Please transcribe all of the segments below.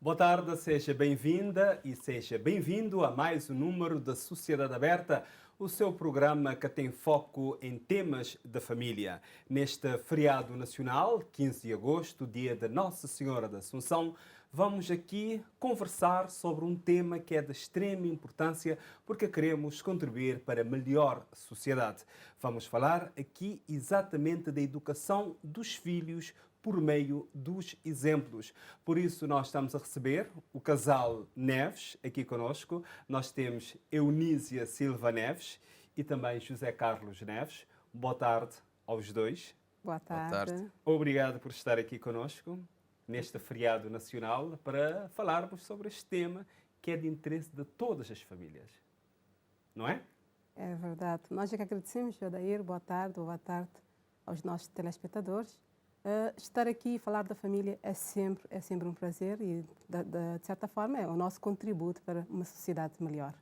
Boa tarde, seja bem-vinda e seja bem-vindo a mais um número da Sociedade Aberta, o seu programa que tem foco em temas da família. Neste feriado nacional, 15 de agosto, dia de Nossa Senhora da Assunção, vamos aqui conversar sobre um tema que é de extrema importância porque queremos contribuir para a melhor sociedade. Vamos falar aqui exatamente da educação dos filhos por meio dos exemplos. Por isso, nós estamos a receber o casal Neves aqui conosco. Nós temos Eunísia Silva Neves e também José Carlos Neves. Boa tarde aos dois. Boa Boa tarde. tarde. Obrigado por estar aqui conosco neste feriado nacional para falarmos sobre este tema que é de interesse de todas as famílias. Não é? É verdade. Nós é que agradecemos, Jodair. Boa tarde aos nossos telespectadores. Estar aqui e falar da família é sempre um prazer e, de certa forma, é o nosso contributo para uma sociedade melhor.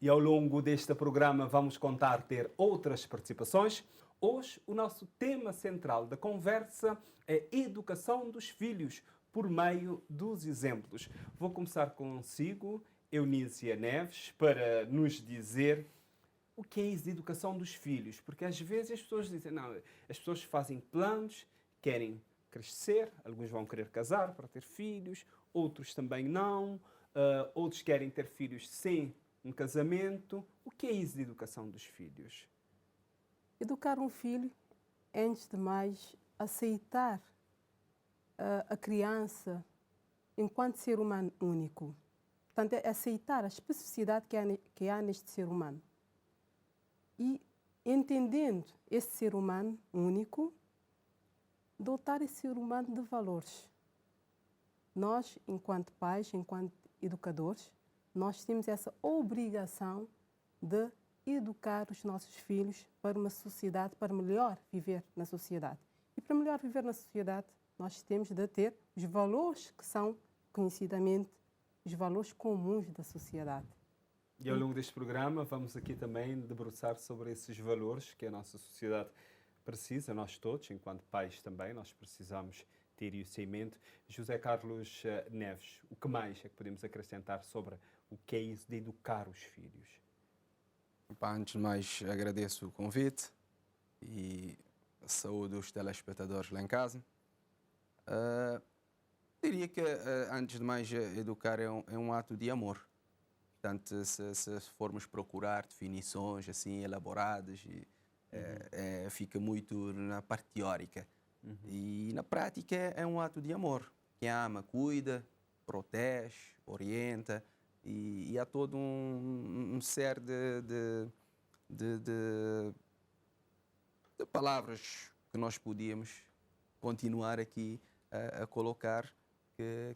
E ao longo deste programa vamos contar ter outras participações. Hoje o nosso tema central da conversa é educação dos filhos por meio dos exemplos. Vou começar consigo, Eunísia Neves, para nos dizer o que é isso de educação dos filhos, porque às vezes as pessoas dizem, não, as pessoas fazem planos, querem crescer, alguns vão querer casar para ter filhos, outros também não, outros querem ter filhos sem um casamento. O que é isso de educação dos filhos? Educar um filho é, antes de mais, aceitar a criança enquanto ser humano único. Portanto, é aceitar a especificidade que há neste ser humano. E, entendendo esse ser humano único, dotar esse ser humano de valores. Nós, enquanto pais, enquanto educadores, nós temos essa obrigação de educar os nossos filhos para uma sociedade, para melhor viver na sociedade. E para melhor viver na sociedade, nós temos de ter os valores que são, conhecidamente, os valores comuns da sociedade. E ao longo deste programa vamos aqui também debruçar sobre esses valores que a nossa sociedade precisa, nós todos, enquanto pais também, nós precisamos ter isso em mente. José Carlos Neves, o que mais é que podemos acrescentar sobre o que é isso de educar os filhos? Antes de mais, agradeço o convite e saúdo os telespectadores lá em casa. Diria que, antes de mais, educar é um ato de amor. Portanto, se formos procurar definições assim elaboradas, fica muito na parte teórica. E na prática é um ato de amor. Quem ama, cuida, protege, orienta e há todo um ser de palavras que nós podíamos continuar aqui a colocar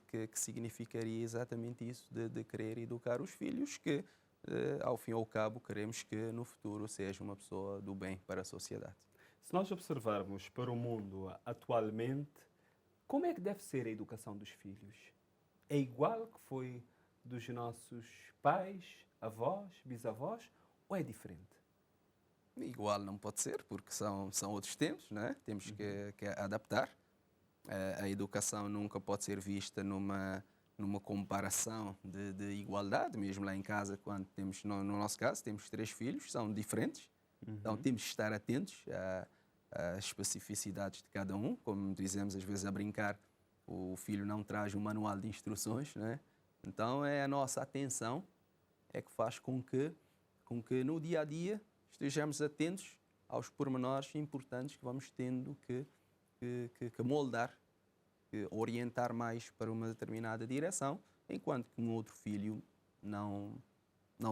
que significaria exatamente isso de querer educar os filhos que, ao fim e ao cabo, queremos que no futuro seja uma pessoa do bem para a sociedade. Se nós observarmos para o mundo atualmente, como é que deve ser a educação dos filhos? É igual que foi dos nossos pais, avós, bisavós, ou é diferente? Igual não pode ser, porque são outros tempos, não é? Temos que adaptar. A educação nunca pode ser vista numa comparação de igualdade, mesmo lá em casa, quando temos, no nosso caso, temos 3 filhos, são diferentes, então temos que estar atentos às especificidades de cada um, como dizemos às vezes a brincar, o filho não traz um manual de instruções, não é? Então é a nossa atenção é que faz com que no dia a dia estejamos atentos aos pormenores importantes que vamos tendo que moldar, que orientar mais para uma determinada direção, enquanto que um outro filho não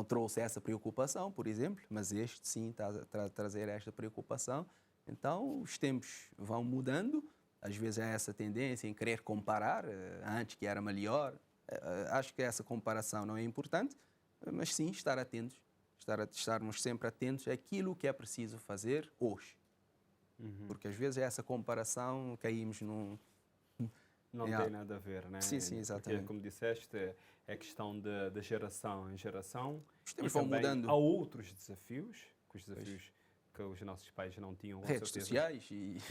trouxe essa preocupação, por exemplo, mas este sim está a trazer esta preocupação. Então os tempos vão mudando, às vezes há essa tendência em querer comparar, antes que era melhor. Acho que essa comparação não é importante, mas sim estar atentos, estarmos sempre atentos àquilo que é preciso fazer hoje. Porque às vezes essa comparação caímos num... Não tem nada a ver, né? Sim, exatamente. Porque, como disseste, é questão de geração em geração. Os tempos E vão também mudando. há outros desafios, que os nossos pais não tinham, com Redes certeza. sociais e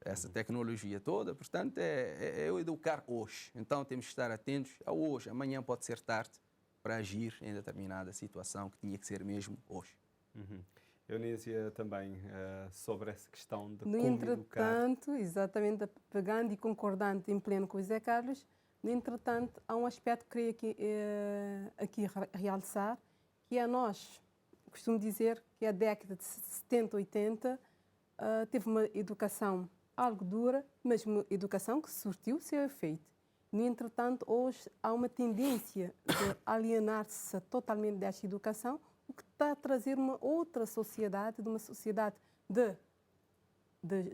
essa tecnologia toda. Portanto, é o educar hoje. Então, temos que estar atentos a hoje. Amanhã pode ser tarde para agir em determinada situação que tinha que ser mesmo hoje. Eunísia, também sobre essa questão de No como entretanto, educar. exatamente, pegando e concordando em pleno com o José Carlos, no entretanto, há um aspecto que queria aqui realçar, que é nós, costumo dizer que a década de 70, 80, teve uma educação algo dura, mas uma educação que surtiu seu efeito. No entretanto, hoje há uma tendência de alienar-se totalmente desta educação, o que está a trazer uma outra sociedade, de uma sociedade de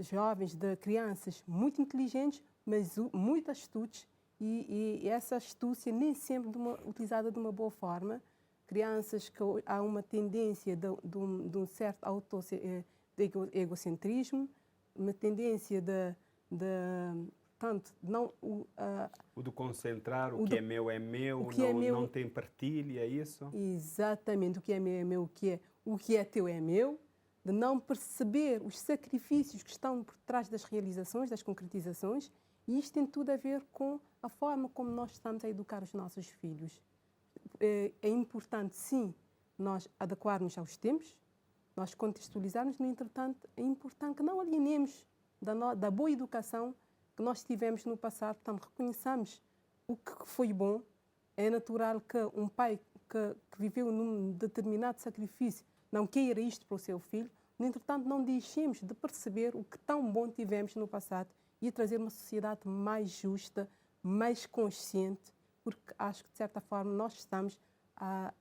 jovens, de crianças muito inteligentes, mas muito astutos, e essa astúcia nem sempre utilizada de uma boa forma. Crianças que há uma tendência de um certo egocentrismo, uma tendência portanto, não o de concentrar, o que é meu, não tem partilha, é isso? Exatamente, o que é meu é meu, o que é teu é meu, de não perceber os sacrifícios que estão por trás das realizações, das concretizações, e isto tem tudo a ver com a forma como nós estamos a educar os nossos filhos. É importante, sim, nós adequarmos aos tempos, nós contextualizarmos, no entretanto, é importante que não alienemos da boa educação que nós tivemos no passado. Portanto, reconheçamos o que foi bom. É natural que um pai que viveu num determinado sacrifício não queira isto para o seu filho. No entretanto, não deixemos de perceber o que tão bom tivemos no passado e trazer uma sociedade mais justa, mais consciente, porque acho que, de certa forma, nós estamos a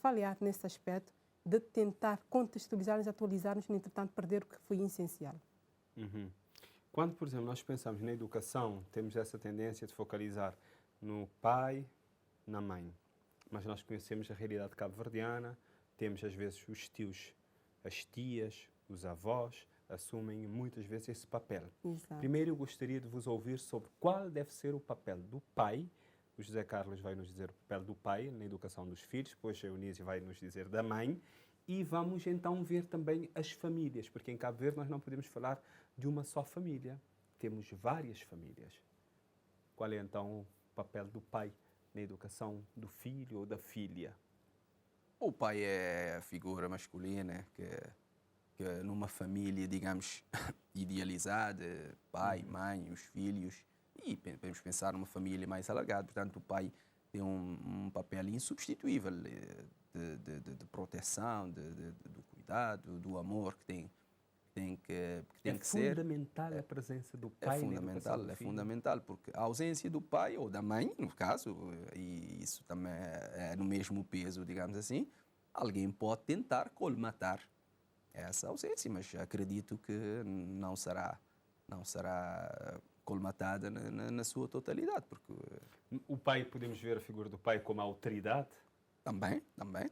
falhar nesse aspecto de tentar contextualizar-nos, atualizar-nos, no entretanto, perder o que foi essencial. Quando, por exemplo, nós pensamos na educação, temos essa tendência de focalizar no pai, na mãe. Mas nós conhecemos a realidade cabo-verdiana, temos às vezes os tios, as tias, os avós, assumem muitas vezes esse papel. Exato. Primeiro eu gostaria de vos ouvir sobre qual deve ser o papel do pai. O José Carlos vai nos dizer o papel do pai na educação dos filhos, depois a Eunísia vai nos dizer da mãe, e vamos então ver também as famílias, porque em Cabo Verde nós não podemos falar de uma só família, temos várias famílias. Qual é então o papel do pai na educação do filho ou da filha? O pai é a figura masculina que numa família, digamos, idealizada, pai, mãe, os filhos, e podemos pensar numa família mais alargada. Portanto, o pai tem um papel insubstituível de proteção, do cuidado, do amor que tem que ser. É fundamental a presença do pai na educação do filho? É fundamental, porque a ausência do pai ou da mãe, no caso, e isso também é no mesmo peso, digamos assim, alguém pode tentar colmatar essa ausência, mas acredito que não será colmatada na sua totalidade, porque o pai, podemos ver a figura do pai como a autoridade? Também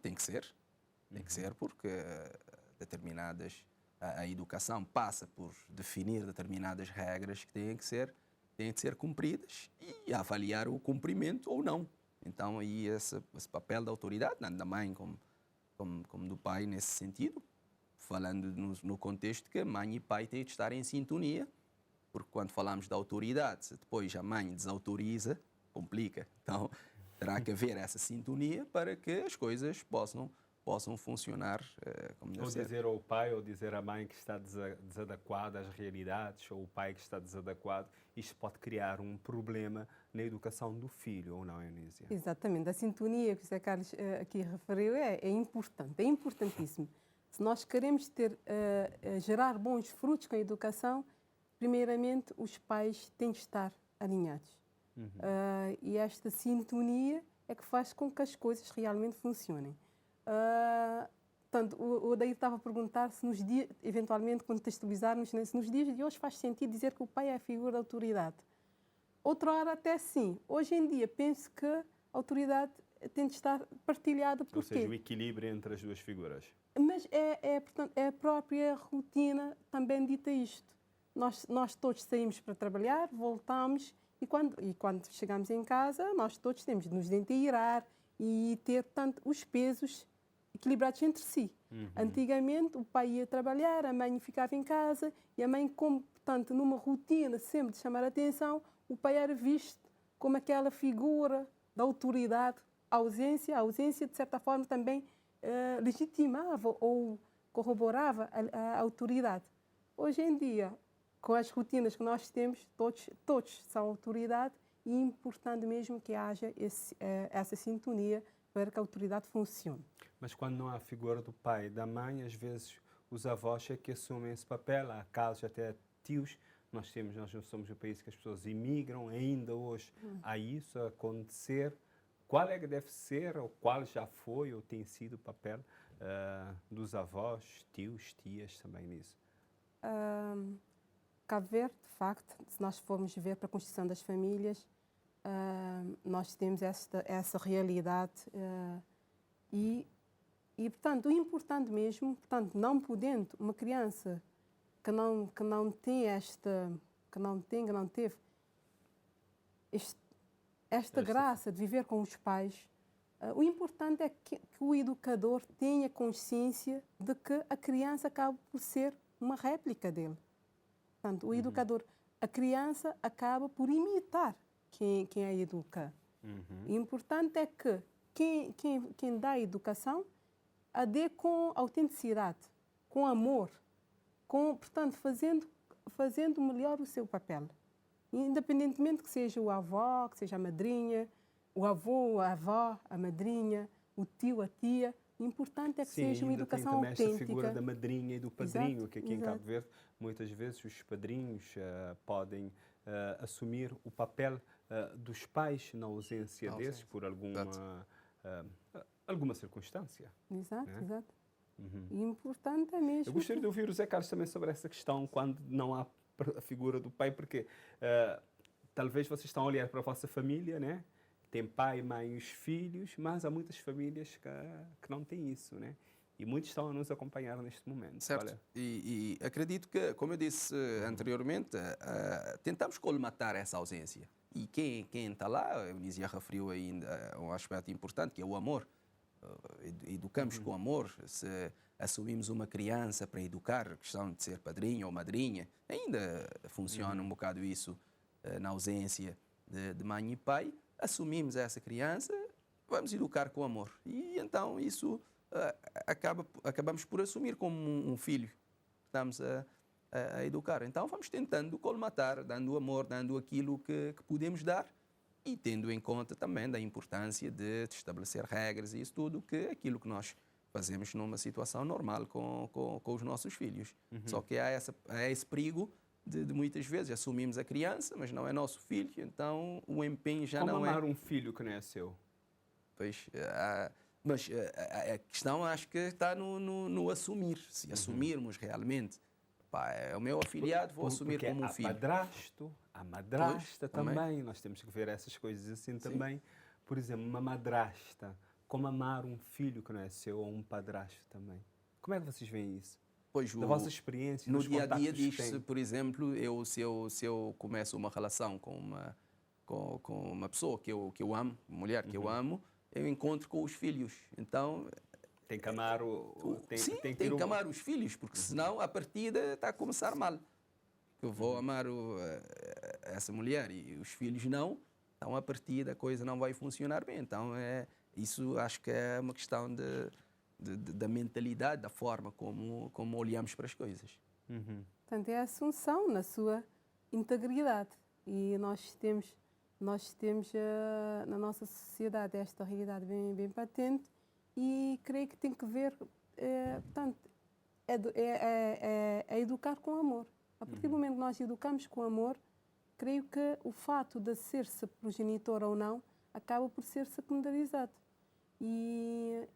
tem que ser. Tem que ser porque a educação passa por definir determinadas regras que têm que ser cumpridas e avaliar o cumprimento ou não. Então, aí esse papel da autoridade, tanto da mãe como do pai, nesse sentido, falando no contexto que mãe e pai têm de estar em sintonia, porque quando falamos da autoridade, se depois a mãe desautoriza, complica. Então, terá que haver essa sintonia para que as coisas possam funcionar como deve ser. Ou dizer ao pai ou dizer à mãe que está desadequado às realidades, ou o pai que está desadequado, isto pode criar um problema na educação do filho, ou não, Eunísia? Exatamente. A sintonia que o José Carlos aqui referiu é importante, é importantíssimo. Se nós queremos gerar bons frutos com a educação, primeiramente os pais têm de estar alinhados. E esta sintonia é que faz com que as coisas realmente funcionem. Portanto, o Odair estava a perguntar se nos dias, eventualmente contextualizarmos, né, se nos dias de hoje faz sentido dizer que o pai é a figura da autoridade. Outra hora até sim. Hoje em dia penso que a autoridade tem de estar partilhada. Por Ou seja, o equilíbrio entre as duas figuras. Mas portanto, é a própria rotina também dita isto. Nós todos saímos para trabalhar, voltamos e quando chegamos em casa, nós todos temos de nos inteirar e ter, portanto, os pesos equilibrados entre si. Antigamente, o pai ia trabalhar, a mãe ficava em casa e a mãe, como portanto, numa rotina sempre de chamar a atenção, o pai era visto como aquela figura da autoridade. A ausência de certa forma, também legitimava ou corroborava a autoridade. Hoje em dia, com as rotinas que nós temos, todos são autoridade e é importante mesmo que haja essa sintonia para que a autoridade funcione. Mas quando não há a figura do pai e da mãe, às vezes os avós é que assumem esse papel. Há casos até tios. Nós não somos um país que as pessoas imigram, ainda hoje há isso a acontecer. Qual é que deve ser, ou qual já foi, ou tem sido o papel dos avós, tios, tias também nisso? Cabo Verde, de facto, se nós formos ver para a construção das famílias, nós temos essa realidade e, portanto, o importante mesmo, portanto, não podendo uma criança que não teve esta graça de viver com os pais, o importante é que o educador tenha consciência de que a criança acaba por ser uma réplica dele. Portanto, o educador, a criança acaba por imitar quem a educa. O importante é que quem dá a educação a dê com autenticidade, com amor, portanto, fazendo melhor o seu papel. Independentemente que seja o avó, que seja a madrinha, o avô, a avó, a madrinha, o tio, a tia, o importante é que seja uma educação autêntica. Sim, ainda tem também essa figura da madrinha e do padrinho, Exato, que aqui em Cabo Verde, muitas vezes os padrinhos podem assumir o papel dos pais na ausência desses, por alguma circunstância. Exato, né? exato. E o importante é mesmo... Eu gostaria de ouvir o Zé Carlos também sobre essa questão, quando não há a figura do pai, porque talvez vocês estão a olhar para a vossa família, né? Tem pai, mãe e os filhos, mas há muitas famílias que não têm isso, né? E muitos estão a nos acompanhar neste momento. Certo. Olha. E acredito que, como eu disse anteriormente, tentamos colmatar essa ausência. E quem está lá, a Eunice referiu ainda um aspecto importante, que é o amor. Educamos com amor. Se assumimos uma criança para educar, a questão de ser padrinho ou madrinha, ainda funciona um bocado isso na ausência de mãe e pai. Assumimos essa criança, vamos educar com amor. E então isso acabamos por assumir como um filho que estamos a educar. Então vamos tentando colmatar, dando amor, dando aquilo que podemos dar e tendo em conta também da importância de estabelecer regras e isso tudo, que é aquilo que nós fazemos numa situação normal com os nossos filhos. Só que há esse perigo de muitas vezes assumimos a criança, mas não é nosso filho, então o empenho já Como não é... amar um filho que não é seu? Pois, mas a questão acho que está no assumir. Se assumirmos realmente, pá, é o meu afilhado, vou assumir como um filho. A madrasta Pois, também, nós temos que ver essas coisas assim também. Por exemplo, uma madrasta, como amar um filho que não é seu ou um padrasto também. Como é que vocês veem isso? Pois, da vossa experiência, no dos dia a dia contactos que diz-se, têm. por exemplo, se eu começo uma relação com uma pessoa que eu amo, uma mulher que eu amo, eu encontro com os filhos. Então Tem que amar tem que amar os filhos, porque senão a partida está a começar mal. Eu vou amar essa mulher e os filhos não, então a partida a coisa não vai funcionar bem. Então isso acho que é uma questão da mentalidade, da forma como olhamos para as coisas. Portanto, é a assunção na sua integridade. E nós temos na nossa sociedade esta realidade bem patente e creio que tem que ver, portanto, é educar com amor. A partir do momento que nós educamos com amor, creio que o fato de ser-se progenitor ou não acaba por ser secundarizado. E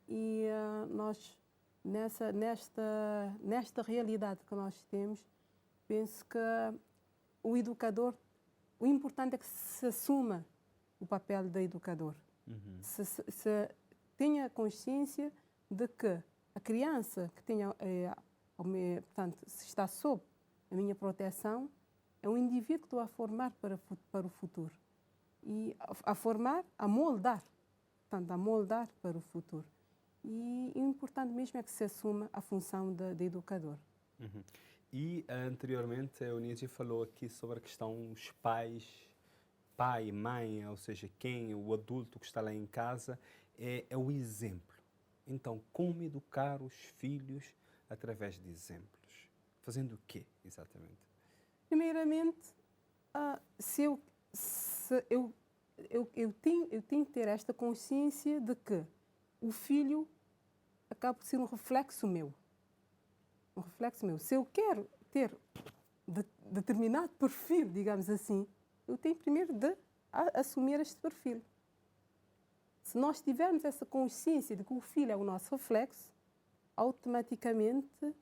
nós, nesta realidade que nós temos, penso que o educador, o importante é que se assuma o papel do educador. Se tenha consciência de que a criança que tenha, portanto, se está sob a minha proteção, é um indivíduo que estou a formar para o futuro. E a formar, a moldar. Portanto, a moldar para o futuro. E o importante mesmo é que se assuma a função de educador. E anteriormente a Eunice falou aqui sobre a questão dos pais, pai, mãe, ou seja, quem, o adulto que está lá em casa, é o exemplo. Então, como educar os filhos através de exemplos? Fazendo o quê, exatamente? Primeiramente, eu tenho que ter esta consciência de que o filho acaba por ser um reflexo meu. Um reflexo meu. Se eu quero ter determinado perfil, digamos assim, eu tenho primeiro de assumir este perfil. Se nós tivermos essa consciência de que o filho é o nosso reflexo, automaticamente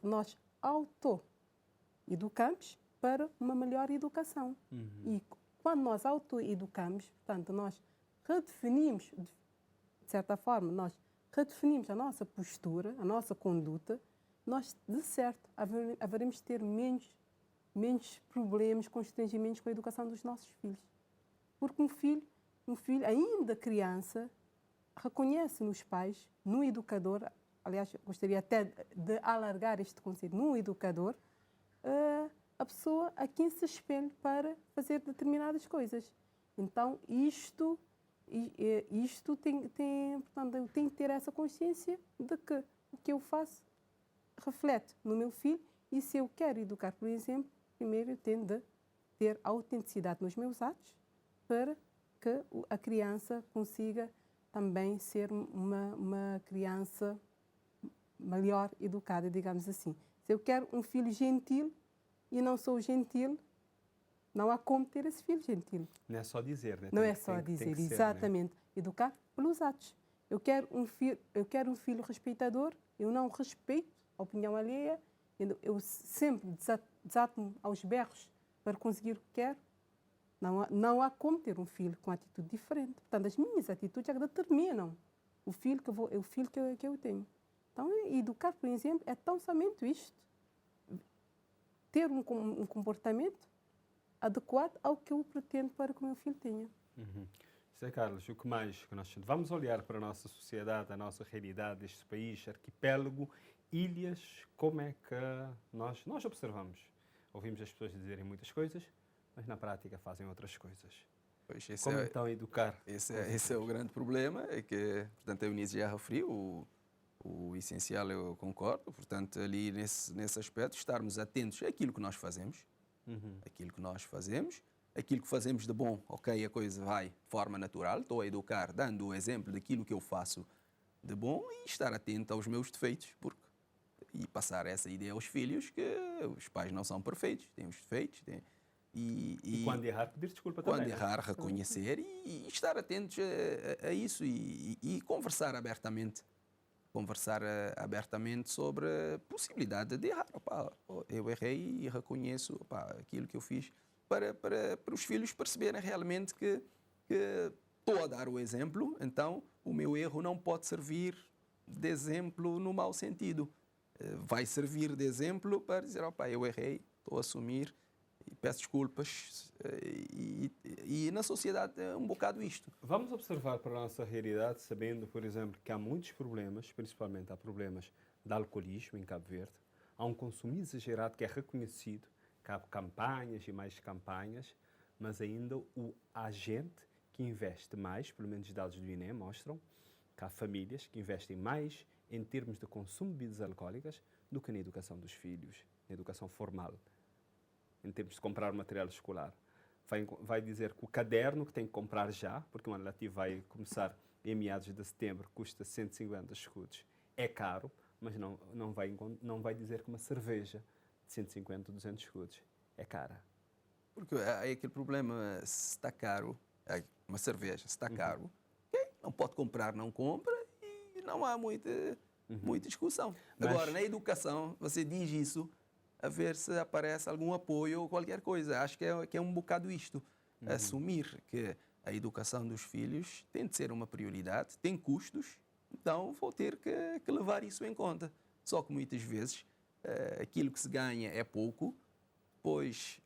nós auto-educamos para uma melhor educação. E quando nós auto-educamos, portanto, nós redefinimos, de certa forma, nós redefinimos a nossa postura, a nossa conduta, nós, de certo, haveremos de ter menos problemas, constrangimentos com a educação dos nossos filhos. Porque um filho ainda criança, reconhece nos pais, no educador, aliás, gostaria até de alargar este conceito, no educador, a pessoa a quem se espelha para fazer determinadas coisas. Então, isto portanto, eu tenho que ter essa consciência de que o que eu faço reflete no meu filho, e se eu quero educar, por exemplo, primeiro eu tenho de ter autenticidade nos meus atos para que a criança consiga também ser uma criança melhor educada, digamos assim. Se eu quero um filho gentil e não sou gentil, não há como ter esse filho gentil. Não é só dizer, né? Não é só dizer, exatamente. Né? Educar pelos atos. Eu quero um filho respeitador, eu não respeito a opinião alheia, eu sempre desato-me aos berros para conseguir o que quero. Não há como ter um filho com atitude diferente. Portanto, as minhas atitudes é que determinam o filho que eu tenho. Então, educar, por exemplo, é tão somente isto. Ter um comportamento adequado ao que eu pretendo para que o meu filho tenha. Zé Carlos, o que mais que nós vamos olhar para a nossa sociedade, a nossa realidade, este país, arquipélago, ilhas, como é que nós observamos? Ouvimos as pessoas dizerem muitas coisas, mas na prática fazem outras coisas. Pois, como então educar? Esse é o grande problema, é que, portanto, a Eunice já referiu, o essencial eu concordo, portanto, ali nesse aspecto, estarmos atentos àquilo que nós fazemos, aquilo que fazemos de bom, ok, a coisa vai de forma natural, estou a educar dando o exemplo daquilo que eu faço de bom e estar atento aos meus defeitos, e passar essa ideia aos filhos que os pais não são perfeitos, têm os defeitos, e quando errar, pedir desculpa também. Quando também. errar, reconhecer e estar atentos a isso e conversar abertamente. Conversar abertamente sobre a possibilidade de errar. Eu errei e reconheço aquilo que eu fiz para os filhos perceberem realmente que estou a dar o exemplo, então o meu erro não pode servir de exemplo no mau sentido. Vai servir de exemplo para dizer, eu errei, estou a assumir e peço desculpas. E na sociedade é um bocado isto. Vamos observar para a nossa realidade, sabendo, por exemplo, que há muitos problemas, principalmente há problemas de alcoolismo em Cabo Verde, há um consumo exagerado que é reconhecido, que há campanhas e mais campanhas, mas ainda há gente que investe mais, pelo menos os dados do INE mostram, que há famílias que investem mais em termos de consumo de bebidas alcoólicas do que na educação dos filhos, na educação formal, em termos de comprar material escolar. Vai dizer que o caderno que tem que comprar já, porque o ano letivo vai começar em meados de setembro, custa 150 escudos. É caro, mas não vai dizer que uma cerveja de 150, 200 escudos é cara. Porque é aquele problema, se está caro, uma cerveja, se está caro, okay, não pode comprar, não compra, e não há muita discussão. Mas agora, na educação, você diz isso, a ver se aparece algum apoio ou qualquer coisa. Acho que é um bocado isto. Assumir que a educação dos filhos tem de ser uma prioridade, tem custos, então vou ter que levar isso em conta. Só que muitas vezes aquilo que se ganha é pouco, depois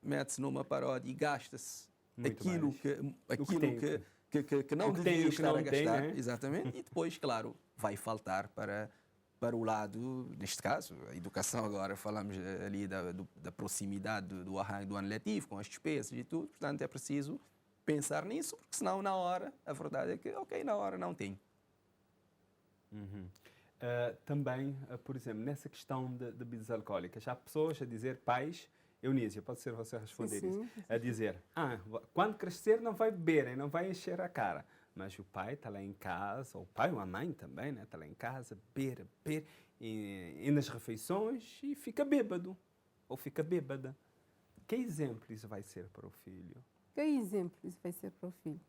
mete-se numa paródia e gasta-se aquilo que não devia estar a gastar. Né? Exatamente. E depois, claro, vai faltar para para o lado, neste caso, a educação agora, falamos ali da proximidade do arranque do ano letivo, com as despesas e tudo, portanto é preciso pensar nisso, porque senão na hora, a verdade é que, ok, na hora não tem. Também, por exemplo, nessa questão de bebidas alcoólicas, há pessoas a dizer, pais, Eunísia, pode ser você a responder isso, a dizer, quando crescer não vai beber, não vai encher a cara. Mas o pai está lá em casa, ou o pai ou a mãe também, né? Está lá em casa, beber, e nas refeições e fica bêbado, ou fica bêbada. Que exemplo isso vai ser para o filho? Que exemplo isso vai ser para o filho?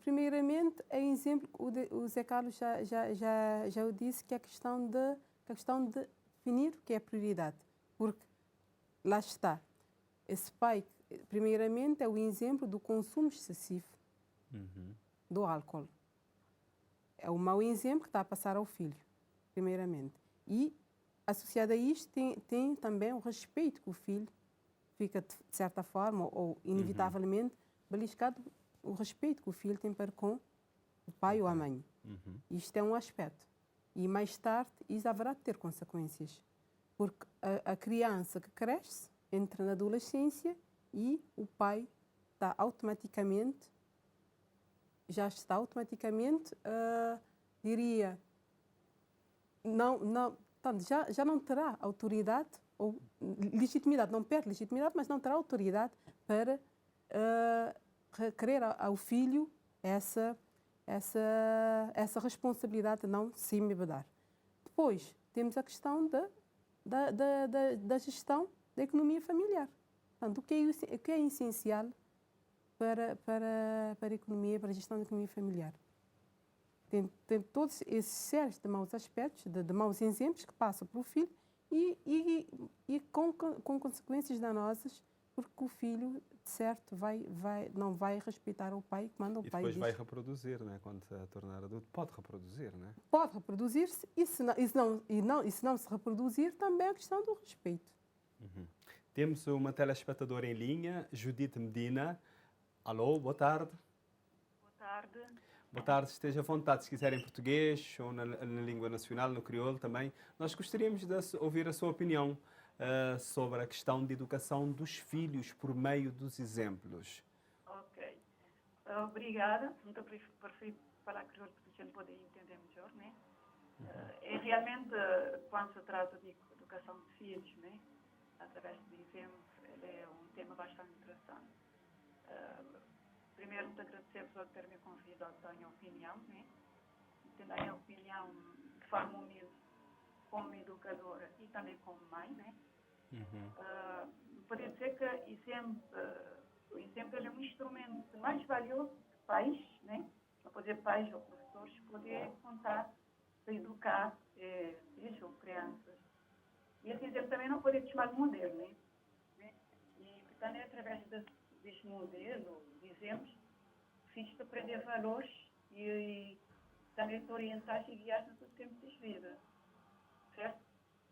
Primeiramente, é exemplo, o Zé Carlos já o disse, que é a questão de definir o que é prioridade. Porque, lá está, esse pai, primeiramente, é o exemplo do consumo excessivo do álcool. É o mau exemplo que está a passar ao filho, primeiramente. E, associado a isto, tem também o respeito que o filho fica, de certa forma, ou inevitavelmente, beliscado, o respeito que o filho tem para com o pai ou a mãe. Isto é um aspecto. E mais tarde, isso haverá de ter consequências. Porque a criança que cresce, entra na adolescência e o pai já está automaticamente, diria, já não terá autoridade ou legitimidade, não perde legitimidade, mas não terá autoridade para requerer ao filho essa responsabilidade de não se embebedar. Depois, temos a questão da gestão da economia familiar. Portanto, o que é essencial para a economia, para a gestão da economia familiar? Tem todos esses sérios de maus aspectos, de maus exemplos que passam para o filho e com consequências danosas, porque o filho, de certo, não vai respeitar o pai, que manda o pai. E depois vai reproduzir, né? Quando se tornar adulto, pode reproduzir, né? Pode reproduzir-se, e se não se reproduzir, também é a questão do respeito. Temos uma telespectadora em linha, Judite Medina. Alô, boa tarde. Boa tarde. Boa tarde, esteja à vontade, se quiser em português ou na língua nacional, no crioulo também. Nós gostaríamos de ouvir a sua opinião sobre a questão de educação dos filhos por meio dos exemplos. Ok. Obrigada. Muito prefiro falar crioulo para a gente poder entender melhor, né? É realmente, quando se trata de educação de filhos, né? Através de exemplos, ele é um tema bastante interessante. Primeiro, te agradecer por ter me convidado a dar a minha opinião, né? Tendo a minha opinião de forma humilde, como educadora e também como mãe, né? Poderia dizer que o exemplo é um instrumento mais valioso que pais, né? Não pode dizer pais ou professores, poder contar para educar filhos ou crianças. E esse exemplo também não pode ser chamado modelo, né? E, portanto, é através deste modelo, dizemos, filhos de aprender valores e também te orientar e guiar no teu tempo de vida. Certo?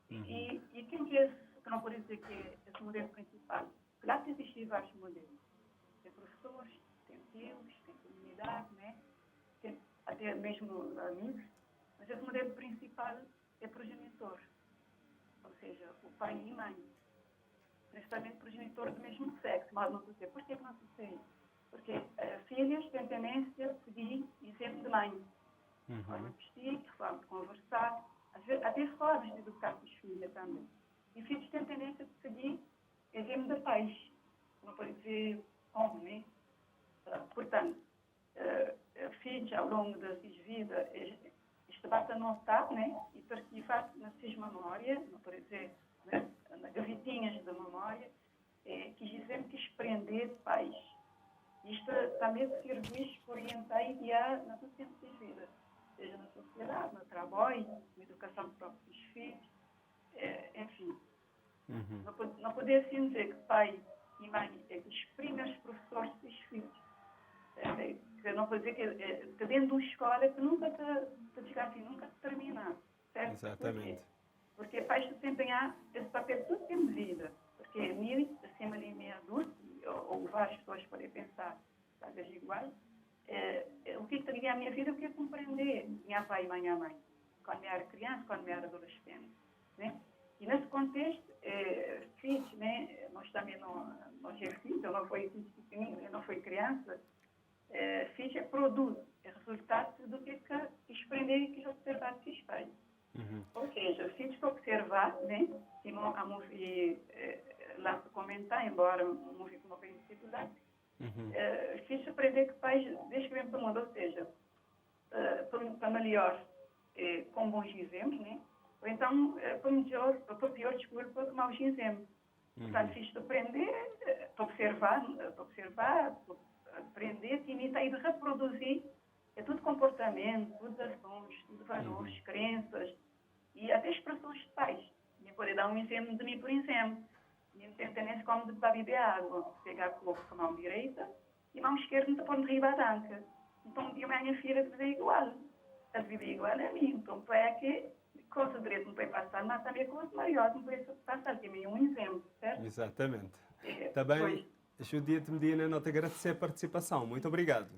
E quem que é esse, que não pode dizer que é esse modelo principal? Claro que existem vários modelos. Tem professores, tem tios, tem comunidade, né? Tem até mesmo amigos. Mas esse modelo principal é progenitor. Ou seja, o pai e a mãe. Principalmente progenitor do mesmo sexo, mas não sei. Por que não sei? Porque filhos têm tendência a seguir exemplo de mãe. Forma de vestir, forma de conversar, às vezes, até formas de educar os filhos também. E filhos têm tendência a seguir exemplo de pais. Não pode dizer como, né? Portanto, filhos ao longo da sua vida, isto basta notar, né? E arquivar na sua memória, não pode dizer, né? Nas gavetinhas da memória, que dizem que aprender pais. Isto também serve para orientar e guiar na sua tempo de vida, seja na sociedade, no trabalho, na educação dos próprios filhos, enfim. Não poder assim dizer que pai e mãe é que os primeiros professores dos filhos. Que não pode dizer que dentro de uma escola que nunca te assim, nunca te termina. Certo? Exatamente. Porque pais desempenhar esse papel todo tempo de vida. Porque mil, acima de meio adulto, ou várias pessoas podem pensar, talvez igual, o que teria a minha vida, eu queria compreender minha pai e minha mãe. quando eu era criança, quando eu era adolescente, né? E nesse contexto, filhos, né? Nós também não é filho, eu não fui pequenino, eu não fui criança. Filhos é produto, é resultado do que aprender e que observar que se faz. Ou seja, filhos que observar, né? Que a movie lá para comentar, embora a movie como bem dificuldade, filhos aprender que pais, desde que vem para o mundo, ou seja, para melhor, com bons exemplos, né? Ou então, para melhor, para pior, desculpa, com maus exemplos. Portanto, fiz de aprender, de observar, aprender, de imitar e de reproduzir. É tudo comportamento, tudo ações, tudo valores, crenças e até expressões de pais. Eu poder dar um exemplo de mim, por exemplo. Eu tenho tendência como de para beber água, pegar copo com a mão direita e a mão esquerda não pode derribar a danca. Então, um dia a minha filha de beber igual. A beber igual a mim. Então, é que coisa direito não pode passar, mas também coisa maior não pode passar. Tem um exemplo, certo? Exatamente. Também, Judite Medina, não te agradecer a participação. Muito obrigado.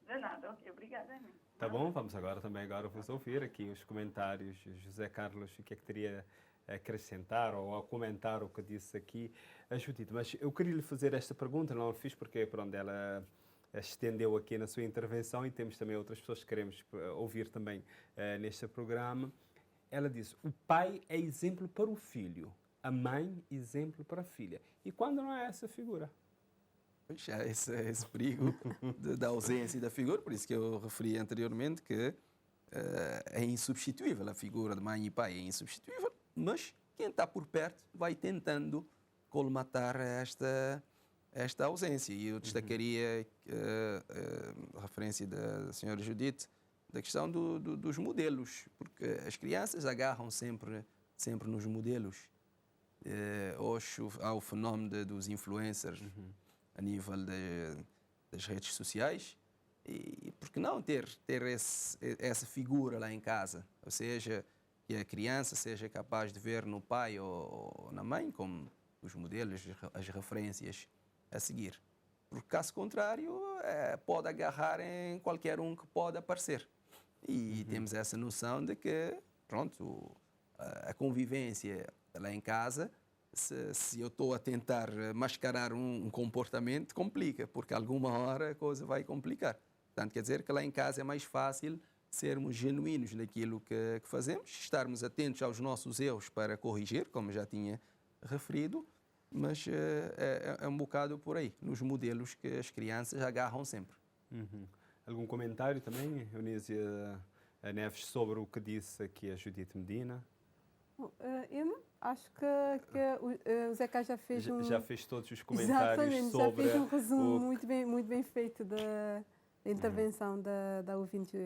De nada, ok. Obrigada. Tá bom? Vamos agora vos ouvir aqui os comentários. José Carlos, o que é que teria a acrescentar ou a comentar o que disse aqui a Judite? Mas eu queria lhe fazer esta pergunta, não a fiz porque pronto, ela estendeu aqui na sua intervenção e temos também outras pessoas que queremos ouvir também neste programa. Ela disse, o pai é exemplo para o filho, a mãe exemplo para a filha. E quando não é essa figura? Já esse perigo da ausência da figura, por isso que eu referi anteriormente que é insubstituível, a figura de mãe e pai é insubstituível, mas quem está por perto vai tentando colmatar esta ausência. E eu destacaria a referência da senhora Judite, da questão dos modelos, porque as crianças agarram sempre nos modelos. Hoje há o fenómeno dos influencers a nível das redes sociais, e por que não ter essa figura lá em casa? Ou seja, que a criança seja capaz de ver no pai ou na mãe como os modelos, as referências a seguir. Porque, caso contrário, pode agarrar em qualquer um que pode aparecer. E temos essa noção de que, pronto, a convivência lá em casa, se eu estou a tentar mascarar um comportamento, complica, porque alguma hora a coisa vai complicar. Portanto, quer dizer que lá em casa é mais fácil sermos genuínos naquilo que fazemos, estarmos atentos aos nossos erros para corrigir, como já tinha referido, mas é um bocado por aí, nos modelos que as crianças agarram sempre. Algum comentário também, Eunísia Neves, sobre o que disse aqui a Judite Medina? Eu não, acho que o Zé Cá já fez já fez todos os comentários. Exatamente, sobre já fez um resumo muito bem feito da intervenção da ouvinte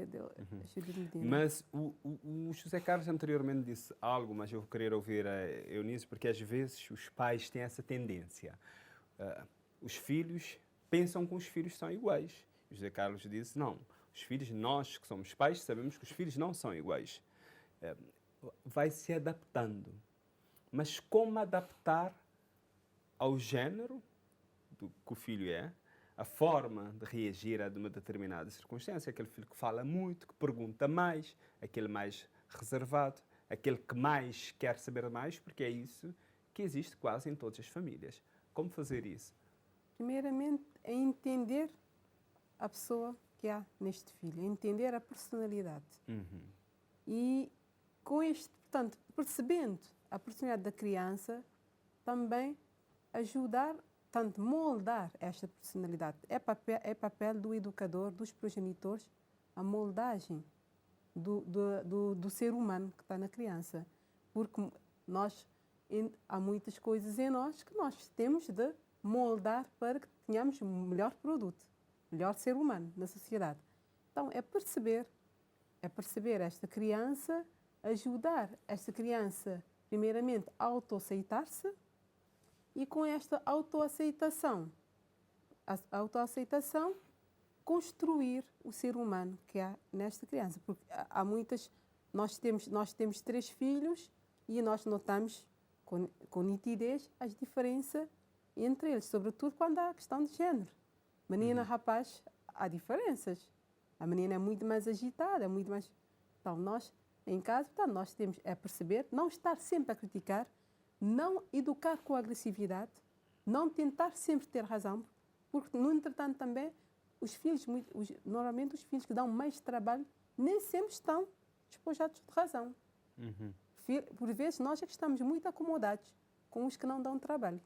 Judite Medina. Mas o José Carlos anteriormente disse algo, mas eu vou querer ouvir a Eunice, porque às vezes os pais têm essa tendência. Os filhos pensam que os filhos são iguais. O José Carlos disse, não, os filhos, nós que somos pais, sabemos que os filhos não são iguais. Vai se adaptando. Mas como adaptar ao género do que o filho é, a forma de reagir a uma determinada circunstância, aquele filho que fala muito, que pergunta mais, aquele mais reservado, aquele que mais quer saber mais, porque é isso que existe quase em todas as famílias. Como fazer isso? Primeiramente, é entender a pessoa que há neste filho, é entender a personalidade. E com isto, portanto, percebendo a personalidade da criança, também ajudar, tanto moldar esta personalidade. É papel do educador, dos progenitores, a moldagem do ser humano que está na criança. Porque há muitas coisas em nós que nós temos de moldar para que tenhamos um melhor produto, melhor ser humano na sociedade. Então, é perceber esta criança, ajudar esta criança, primeiramente, a autoaceitar-se, e com esta autoaceitação, construir o ser humano que há nesta criança. Porque há muitas, nós temos 3 filhos e nós notamos com nitidez as diferenças entre eles, sobretudo quando há a questão de género. Menina, rapaz, há diferenças. A menina é muito mais agitada, é muito mais... Então, nós em casa. Portanto, nós temos a perceber, não estar sempre a criticar, não educar com agressividade, não tentar sempre ter razão, porque, no entretanto, também os filhos, normalmente os filhos que dão mais trabalho, nem sempre estão despojados de razão. Por vezes, nós é que estamos muito acomodados com os que não dão trabalho.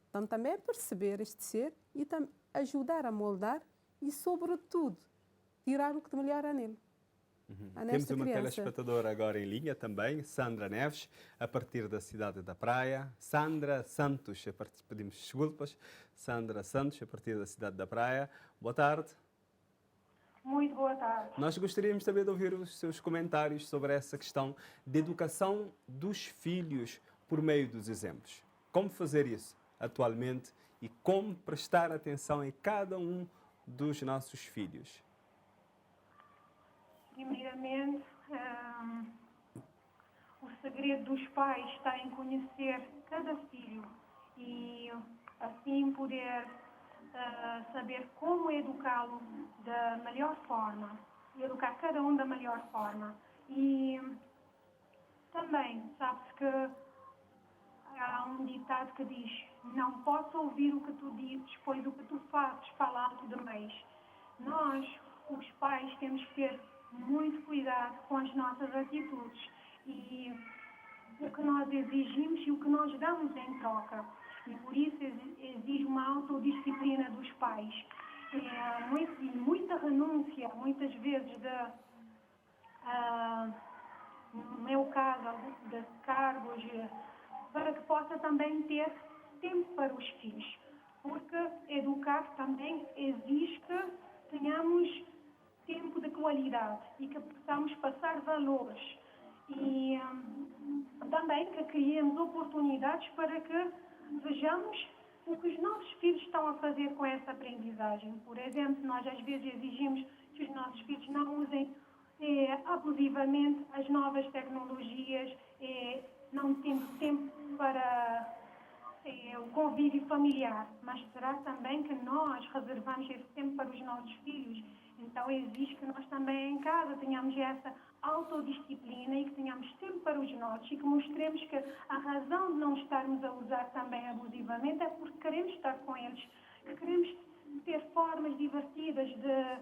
Então, também é perceber este ser e ajudar a moldar e, sobretudo, tirar o que de melhor há nele. Temos uma telespectadora agora em linha também, Sandra Neves, a partir da cidade da Praia. Sandra Santos, pedimos desculpas. Sandra Santos, a partir da cidade da Praia. Boa tarde. Muito boa tarde. Nós gostaríamos também de ouvir os seus comentários sobre essa questão de educação dos filhos por meio dos exemplos. Como fazer isso atualmente e como prestar atenção em cada um dos nossos filhos. Primeiramente, o segredo dos pais está em conhecer cada filho e assim poder saber como educá-lo da melhor forma, e educar cada um da melhor forma. E também, sabe-se que há um ditado que diz: não posso ouvir o que tu dizes, pois o que tu fazes fala alto demais. Nós, os pais, temos que ter muito cuidado com as nossas atitudes e o que nós exigimos e o que nós damos em troca. E por isso exige uma autodisciplina dos pais. E muita renúncia, muitas vezes, no meu caso, de cargos, para que possa também ter tempo para os filhos. Porque educar também exige que tenhamos tempo de qualidade e que possamos passar valores. E também que criemos oportunidades para que vejamos o que os nossos filhos estão a fazer com essa aprendizagem. Por exemplo, nós às vezes exigimos que os nossos filhos não usem abusivamente as novas tecnologias, não tendo tempo para o convívio familiar, mas será também que nós reservamos esse tempo para os nossos filhos. Então exige que nós também em casa tenhamos essa autodisciplina e que tenhamos tempo para os nossos e que mostremos que a razão de não estarmos a usar também abusivamente é porque queremos estar com eles, que queremos ter formas divertidas de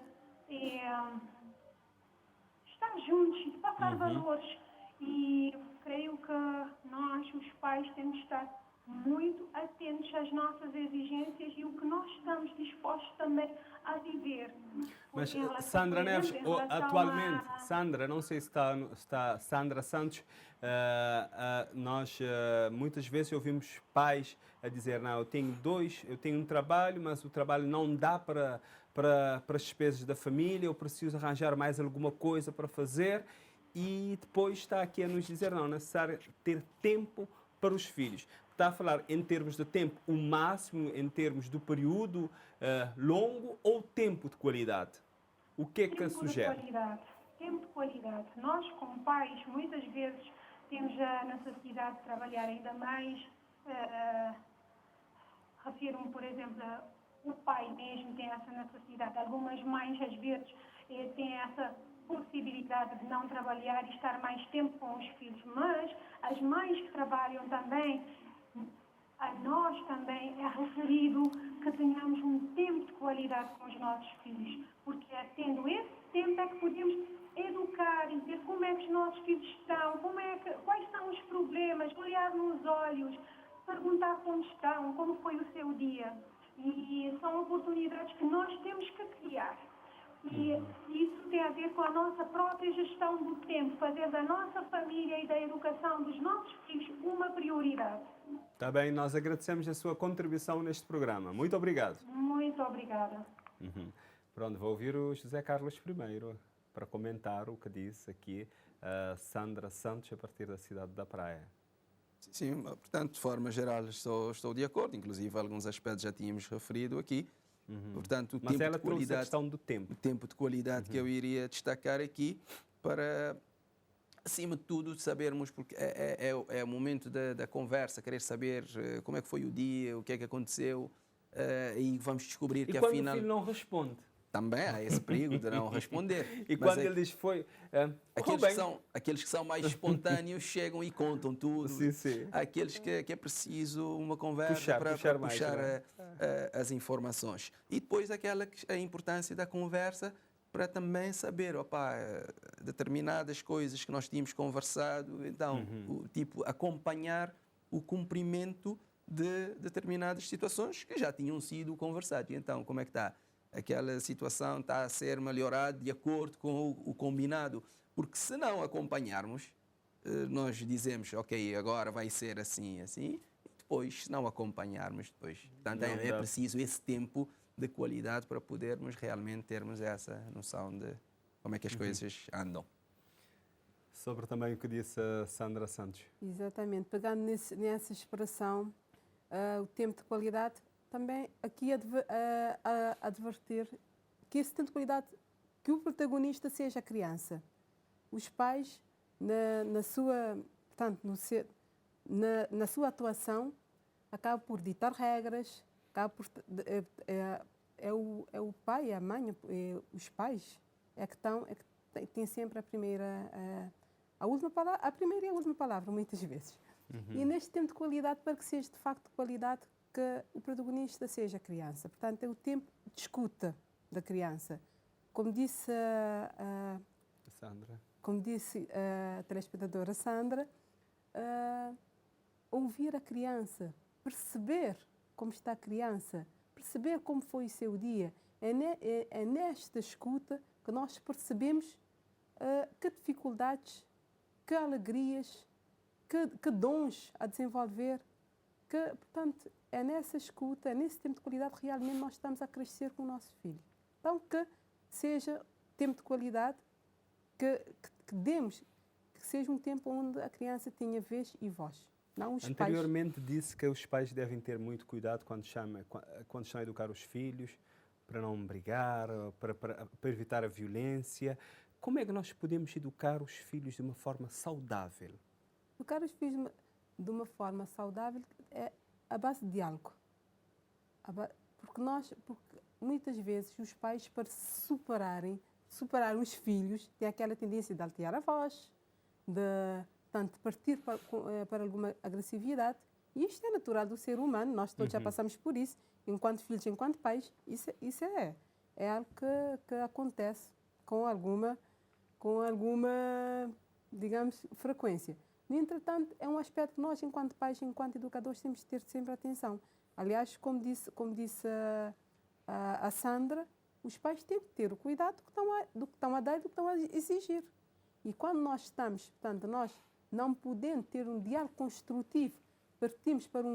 estar juntos e de passar valores. E creio que nós, os pais, temos de estar muito atentos às nossas exigências e o que nós estamos dispostos também a viver. Mas, Sandra Neves, atualmente, Sandra, não sei se está Sandra Santos, nós muitas vezes ouvimos pais a dizer: não, eu tenho um trabalho, mas o trabalho não dá para as despesas da família, eu preciso arranjar mais alguma coisa para fazer, e depois está aqui a nos dizer: não, é necessário ter tempo para os filhos. Está a falar em termos de tempo, o máximo, em termos do período longo ou tempo de qualidade? O que é que sugere? Tempo de qualidade. Nós, como pais, muitas vezes temos a necessidade de trabalhar ainda mais. Refiro-me, por exemplo, o pai mesmo tem essa necessidade. Algumas mães, às vezes, têm essa possibilidade de não trabalhar e estar mais tempo com os filhos. Mas as mães que trabalham também, a nós também é referido que tenhamos um tempo de qualidade com os nossos filhos, porque é tendo esse tempo é que podemos educar e ver como é que os nossos filhos estão, quais são os problemas, olhar nos olhos, perguntar como estão, como foi o seu dia. E são oportunidades que nós temos que criar. E isso tem a ver com a nossa própria gestão do tempo, fazer da nossa família e da educação dos nossos filhos uma prioridade. Está bem, nós agradecemos a sua contribuição neste programa. Muito obrigado. Muito obrigada. Pronto, vou ouvir o José Carlos primeiro para comentar o que disse aqui a Sandra Santos a partir da cidade da Praia. Sim, portanto, de forma geral estou de acordo, inclusive alguns aspectos já tínhamos referido aqui. Portanto, Mas ela trouxe a questão do tempo. O tempo de qualidade que eu iria destacar aqui para, acima de tudo, sabermos, porque é o momento da conversa, querer saber como é que foi o dia, o que é que aconteceu, e vamos descobrir que quando afinal... o filho não responde? também há esse perigo de não responder. E Mas quando ele diz foi... aqueles que são mais espontâneos chegam e contam tudo. Sim, sim. Aqueles que é preciso uma conversa para puxar puxar mais, as informações. E depois a importância da conversa para também saber, determinadas coisas que nós tínhamos conversado, então, acompanhar o cumprimento de determinadas situações que já tinham sido conversadas. Então, como é que está? Aquela situação está a ser melhorada de acordo com o combinado. Porque se não acompanharmos, nós dizemos, ok, agora vai ser assim, assim, e depois, se não acompanharmos, depois. Portanto, é preciso esse tempo de qualidade para podermos realmente termos essa noção de como é que as coisas andam. Sobre também o que disse a Sandra Santos. Exatamente. Pegando nessa expressão, o tempo de qualidade, também aqui advertir que esse tempo de qualidade, que o protagonista seja a criança. Os pais, na sua atuação, acabam por ditar regras, acabam por, é o pai, a mãe, os pais é que têm sempre a primeira, a última palavra, a primeira e a última palavra, muitas vezes. E neste tempo de qualidade, para que seja de facto de qualidade, que o protagonista seja a criança. Portanto, é o tempo de escuta da criança. Como disse Sandra. Como disse a telespectadora Sandra, ouvir a criança, perceber como está a criança, perceber como foi o seu dia. É nesta escuta que nós percebemos que dificuldades, que alegrias, que dons a desenvolver. Portanto, é nessa escuta, é nesse tempo de qualidade que realmente nós estamos a crescer com o nosso filho. Então, que seja tempo de qualidade, que demos, que seja um tempo onde a criança tenha vez e voz. Não os Anteriormente pais. disse que os pais devem ter muito cuidado quando estão a educar os filhos, para não brigar, para evitar a violência. Como é que nós podemos educar os filhos de uma forma saudável? Educar os filhos de uma forma saudável é a base de diálogo. Porque muitas vezes os pais, para superar os filhos, têm aquela tendência de altear a voz, de partir para alguma agressividade. E isto é natural do ser humano, nós todos já passamos por isso, enquanto filhos, enquanto pais, isso é algo que acontece com alguma, digamos, frequência. No entretanto, é um aspecto que nós, enquanto pais, enquanto educadores, temos de ter sempre atenção. Aliás, como disse a Sandra, os pais têm que ter o cuidado do que estão a dar e do que estão a exigir. E quando nós estamos, portanto, nós não podendo ter um diálogo construtivo, partimos para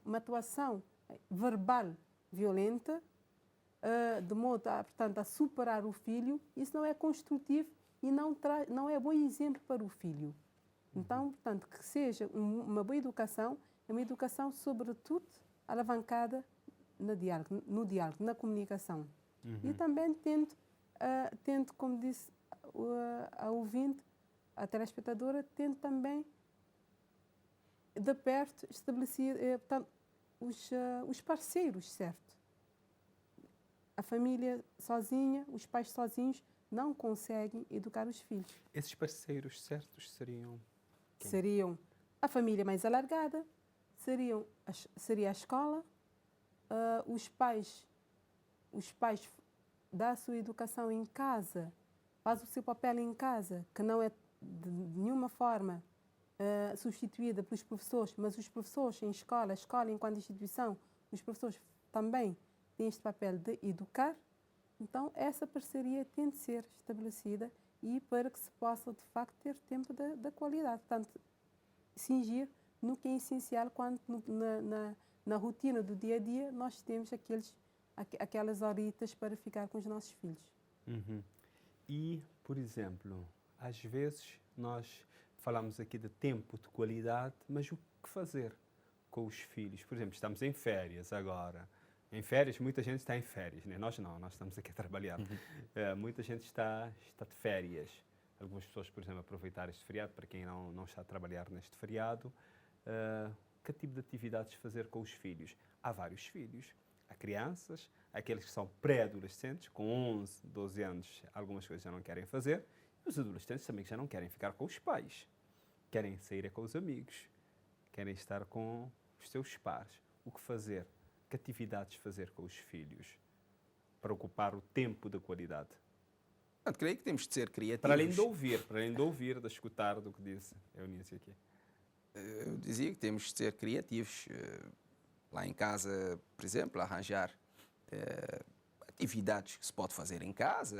uma atuação verbal violenta, de modo a superar o filho, isso não é construtivo e não é bom exemplo para o filho. Então, portanto, que seja uma boa educação, é uma educação, sobretudo, alavancada no diálogo, na comunicação. E também tento, como disse a ouvinte, a telespectadora, tento também, de perto, estabelecer portanto, os parceiros, certo? A família sozinha, os pais sozinhos, não conseguem educar os filhos. Esses parceiros certos seriam quem? Seriam a família mais alargada, seria a escola, os pais dão a sua educação em casa, faz o seu papel em casa, que não é de nenhuma forma substituída pelos professores, mas os professores em escola, a escola enquanto instituição, os professores também têm este papel de educar. Então, essa parceria tem de ser estabelecida e para que se possa, de facto, ter tempo da qualidade. Portanto, cingir no que é essencial quando na rotina do dia a dia nós temos aquelas horitas para ficar com os nossos filhos. E, por exemplo, às vezes nós falamos aqui de tempo de qualidade, mas o que fazer com os filhos? Por exemplo, estamos em férias agora. Em férias, muita gente está em férias, né? Nós não, nós estamos aqui a trabalhar. Muita gente está de férias. Algumas pessoas, por exemplo, aproveitar este feriado, para quem não está a trabalhar neste feriado. Que tipo de atividades fazer com os filhos? Há vários filhos. Há crianças, aqueles que são pré-adolescentes, com 11, 12 anos, algumas coisas já não querem fazer, e os adolescentes também que já não querem ficar com os pais, querem sair com os amigos, querem estar com os seus pares. O que fazer? Que atividades fazer com os filhos para ocupar o tempo de qualidade? Portanto, creio que temos de ser criativos. Para além de ouvir, de escutar do que disse a Eunice aqui. Eu dizia que temos de ser criativos. Lá em casa, por exemplo, arranjar atividades que se pode fazer em casa,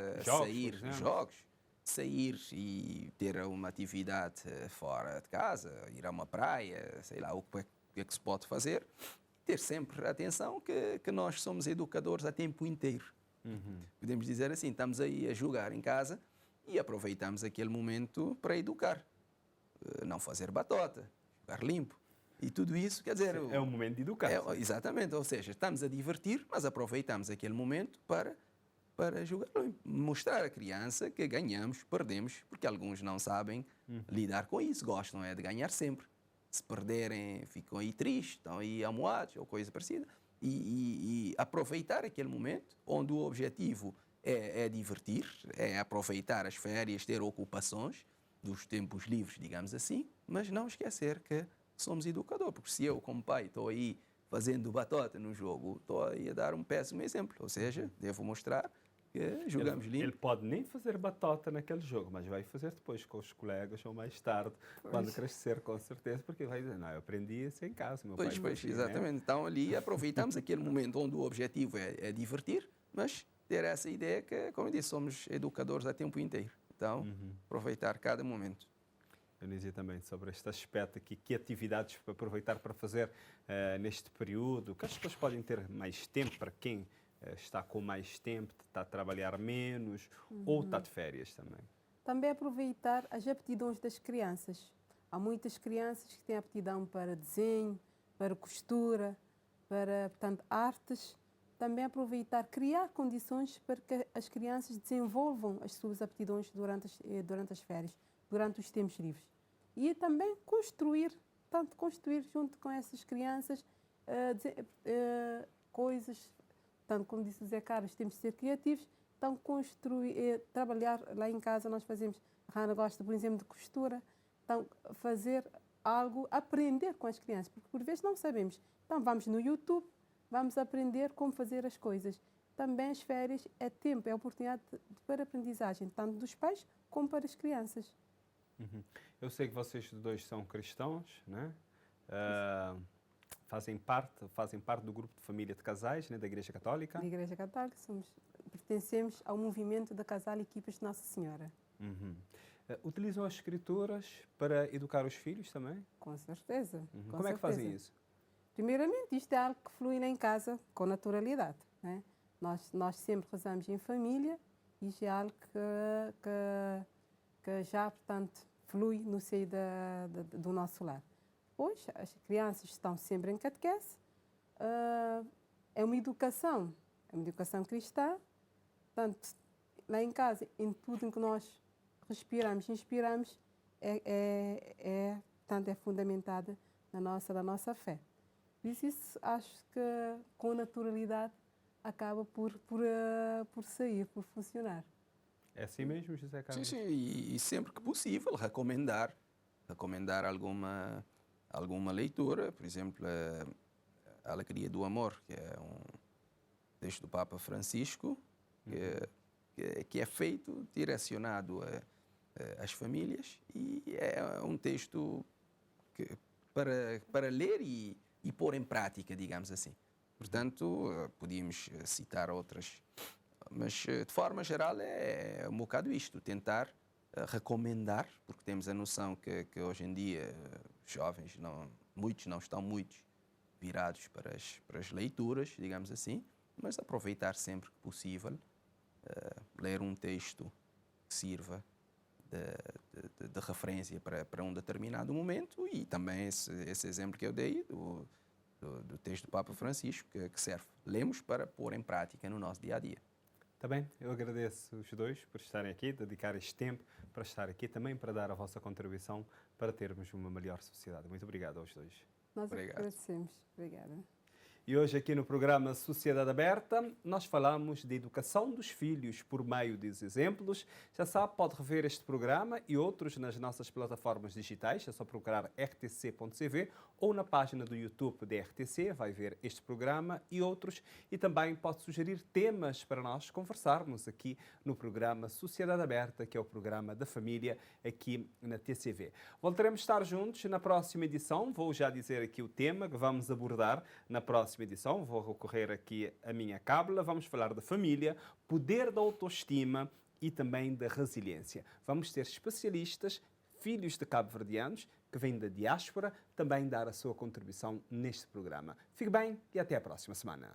sair e ter uma atividade fora de casa, ir a uma praia, sei lá, o que é que se pode fazer. Ter sempre atenção que nós somos educadores a tempo inteiro. Podemos dizer assim, estamos aí a jogar em casa e aproveitamos aquele momento para educar. Não fazer batota, jogar limpo. E tudo isso, quer dizer... É um momento de educar. Exatamente, ou seja, estamos a divertir, mas aproveitamos aquele momento para jogar limpo. Mostrar à criança que ganhamos, perdemos, porque alguns não sabem lidar com isso, gostam de ganhar sempre. Se perderem, ficam aí tristes, estão aí amuados ou coisa parecida. E aproveitar aquele momento onde o objetivo é divertir, é aproveitar as férias, ter ocupações dos tempos livres, digamos assim, mas não esquecer que somos educadores, porque se eu, como pai, estou aí fazendo batota no jogo, estou aí a dar um péssimo exemplo, ou seja, devo mostrar que jogamos limpo. Ele pode nem fazer batota naquele jogo, mas vai fazer depois com os colegas ou mais tarde, quando crescer, com certeza, porque vai dizer, não, eu aprendi isso em casa, meu pai Pois, exatamente. Né? Então ali aproveitamos aquele momento onde o objetivo é divertir, mas ter essa ideia que, como eu disse, somos educadores a tempo inteiro. Então, aproveitar cada momento. Eu dizia também sobre este aspecto aqui, que atividades para aproveitar para fazer neste período, que as pessoas podem ter mais tempo para quem está com mais tempo, está a trabalhar menos ou está de férias também. Também aproveitar as aptidões das crianças. Há muitas crianças que têm aptidão para desenho, para costura, para, portanto, artes. Também aproveitar, criar condições para que as crianças desenvolvam as suas aptidões durante as férias, durante os tempos livres. E também construir junto com essas crianças coisas, tanto como disse o Zé Carlos, temos de ser criativos, então trabalhar lá em casa, nós fazemos, a Hannah gosta, por exemplo, de costura, então fazer algo, aprender com as crianças, porque por vezes não sabemos. Então vamos no YouTube, vamos aprender como fazer as coisas. Também as férias é tempo, é oportunidade para aprendizagem, tanto dos pais como para as crianças. Eu sei que vocês dois são cristãos, né? Fazem parte do grupo de família de casais, né, da Igreja Católica? Da Igreja Católica, pertencemos ao movimento da Casal Equipas de Nossa Senhora. Utilizam as escrituras para educar os filhos também? Com certeza. Como é que fazem isso? Primeiramente, isto é algo que flui lá em casa com naturalidade, né? Nós sempre rezamos em família e já é algo que já, portanto, flui no seio do nosso lar. Depois, as crianças estão sempre em catequese. É uma educação cristã. Portanto, lá em casa, em tudo em que nós respiramos e inspiramos, portanto, é fundamentada na nossa fé. Por isso, acho que com naturalidade acaba por sair, por funcionar. É assim mesmo, José Carlos? Sim, e sempre que possível, recomendar alguma leitura, por exemplo, a Alegria do Amor, que é um texto do Papa Francisco, que é feito, direcionado às famílias, e é um texto para ler e pôr em prática, digamos assim. Portanto, podíamos citar outras, mas de forma geral é um bocado isto, tentar recomendar, porque temos a noção que hoje em dia os jovens, muitos não estão muito virados para as leituras, digamos assim, mas aproveitar sempre que possível, ler um texto que sirva de referência para um determinado momento, e também esse exemplo que eu dei do texto do Papa Francisco, que serve. Lemos para pôr em prática no nosso dia-a-dia. Tá bem, eu agradeço os dois por estarem aqui, dedicar este tempo para estar aqui, também para dar a vossa contribuição para termos uma melhor sociedade. Muito obrigado aos dois. Nós agradecemos. Obrigada. E hoje aqui no programa Sociedade Aberta nós falamos de educação dos filhos por meio dos exemplos. Já sabe, pode rever este programa e outros nas nossas plataformas digitais. É só procurar rtc.cv ou na página do YouTube da RTC, vai ver este programa e outros. E também pode sugerir temas para nós conversarmos aqui no programa Sociedade Aberta, que é o programa da família aqui na TCV. Voltaremos a estar juntos na próxima edição. Vou já dizer aqui o tema que vamos abordar na próxima edição. Vou recorrer aqui à minha cábula. Vamos falar da família, poder da autoestima e também da resiliência. Vamos ter especialistas, filhos de cabo-verdianos, que vêm da diáspora, também dar a sua contribuição neste programa. Fique bem e até a próxima semana.